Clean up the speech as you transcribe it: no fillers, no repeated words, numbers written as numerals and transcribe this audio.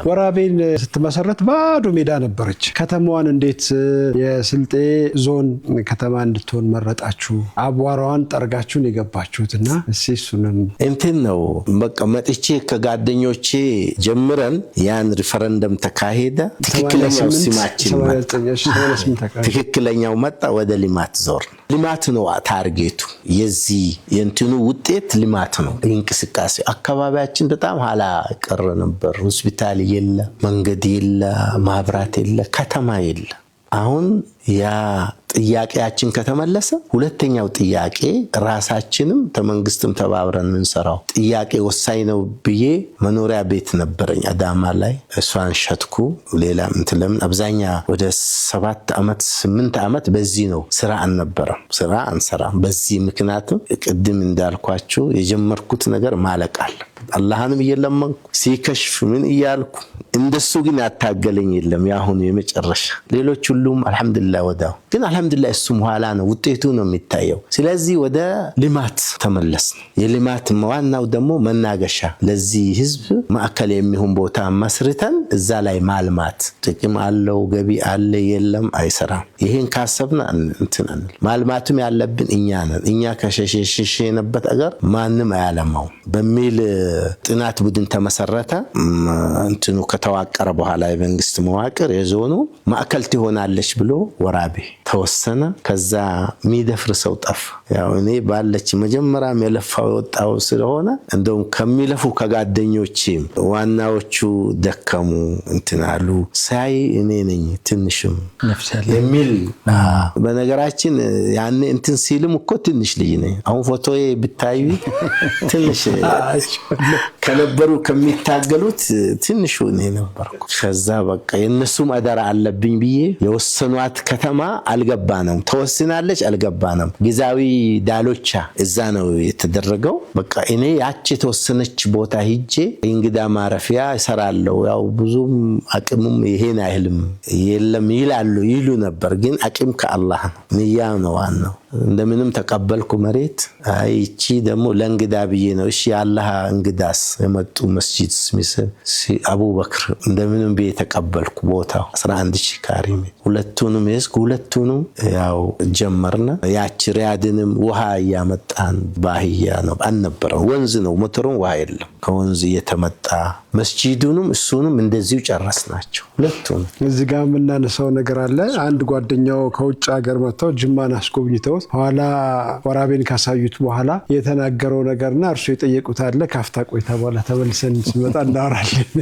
ወራቤን ስትመሰረት ባዶ ሜዳ ነበረች ከተማዋን እንዴት የስልጤ ዞን ከተማ እንድትሆን መረጣችሁ አቧራዋን ጠርጋችሁን የገባችሁትና እሱንም እንትን ነው በቃ መጥቼ ከጓደኞቼ ጀምረን ያን ሪፈረንደም ተካሄደ ትክክለኛው ሲማችን ትክክለኛው መጣ ወደ ልማት ዞር ልማት ነው ታርጌቱ የዚህ የእንትኑ ውጤት ልማት ነው እንቅስቃሴ አካባቢያችን በጣም ኋላ ቀረ ነበር ሆስፒታል የለ መንገድ የለ ማብራት የለ ከተማ የለ አሁን ያ ጥያቄያችን ከተመለሰ ሁለተኛው ጥያቄ ራሳችንም ተመንግስትም ተባብረን እንሰራው ጥያቄ ወሳኝ ነው ብዬ መኖሪያ ቤት ነበርኝ አዳማ ላይ እሷን ሸጥኩ ሌላ እንትለም አብዛኛ ወደ 7 አመት 8 አመት በዚህ ነው ስራ አንነበረም ስራ አንሰራም በዚህ ምክንያቱም ቅድም እንዳልኳችሁ የጀመርኩት ነገር ማለቃል አላህንም እየለመንኩ ሲከሽፍ ምን ይያልኩ እንደሱ ግን ያታገለኝ የለም ያሁን የመጨረሻ ሌሎች ሁሉም አልহামዱሊላህ ወዳው ግን አልহামዱሊላህ እሱም ኋላ ነው ውጤቱ ነው የሚታየው ስለዚህ ወደ ልማት ተመለስን የልማት ዋናው ደግሞ መናገሻ ለዚህ ህዝብ ማዕከል የሚሆን ቦታ መስርተን እዛ ላይ ማልማት ጥቅም አለው ገቢ አለ የለም አይሰራም ይሄን ካሰብና እንትን ማልማቱም ያለብን እኛ ነን እኛ ከሸሸሸነበት አገር ማንም አያለማው በሚል ጥናት ቡድን ተመሰረተ እንትኑ ከተዋቀረ በኋላ የመንግስት መዋቅር የዞኑ ማዕከል ትሆናለች ብሎ ወራቤ ተወሰነ ከዛ ሚደፍር ሰው ጠፋ ያው እኔ ባለች መጀመሪያም የለፋው ወጣው ስለሆነ እንደውም ከሚለፉ ከጓደኞቼ ዋናዎቹ ደከሙ እንትናሉ ሳይ እኔ ነኝ ትንሽም የሚል በነገራችን ያኔ እንትን ሲልም እኮ ትንሽ ልጅ ነኝ አሁን ፎቶዬ ብታዩ ትንሽ ከነበሩ ከሚታገሉት ትንሹ ነኝ ነበርኩ ከዛ በቃ የነሱም አደራ አለብኝ ብዬ የወሰኗት ከተማ አልገባንም ተወስናለች አልገባንም ግዛዊ ዳሎቻ እዛ ነው የተደረገው በቃ እኔ ያቺ ተወሰነች ቦታ ሂጄ እንግዳ ማረፊያ ይሰራለው ያው ብዙም አቅሙም ይሄን አይልም የለም ይሉ ነበር ግን አቅም ከአላህ ነው ንያ ነው ዋናው እንደምንም ተቀበልኩ መሬት አይቺ ደግሞ ለእንግዳ ብዬ ነው እሺ አላህ እንግዳስ የመጡ መስጂድ ስሚስ አቡበክር እንደምንም ብዬ ተቀበልኩ ቦታው 11000 ካሬ ሁለቱንም ሁለቱንም ያው ጀመርና ያቺ ሪያድንም ውሃ ያመጣን ባህያ ነው አንነበረው ወንዝ ነው ሞተሩን ውሃ የለም ከወንዝ የተመጣ መስጂዱንም እሱንም እንደዚሁ ጨረስናቸው ሁለቱም እዚህ ጋር ምናነሳው ነገር አለ አንድ ጓደኛው ከውጭ ሀገር መጥተው ጅማን አስጎብኝተው ኋላ ወራቤን ካሳዩት በኋላ የተናገረው ነገርና እርሱ የጠየቁት አለ ካፍታ ቆይታ በኋላ ተመልሰን እንመጣ እናወራለን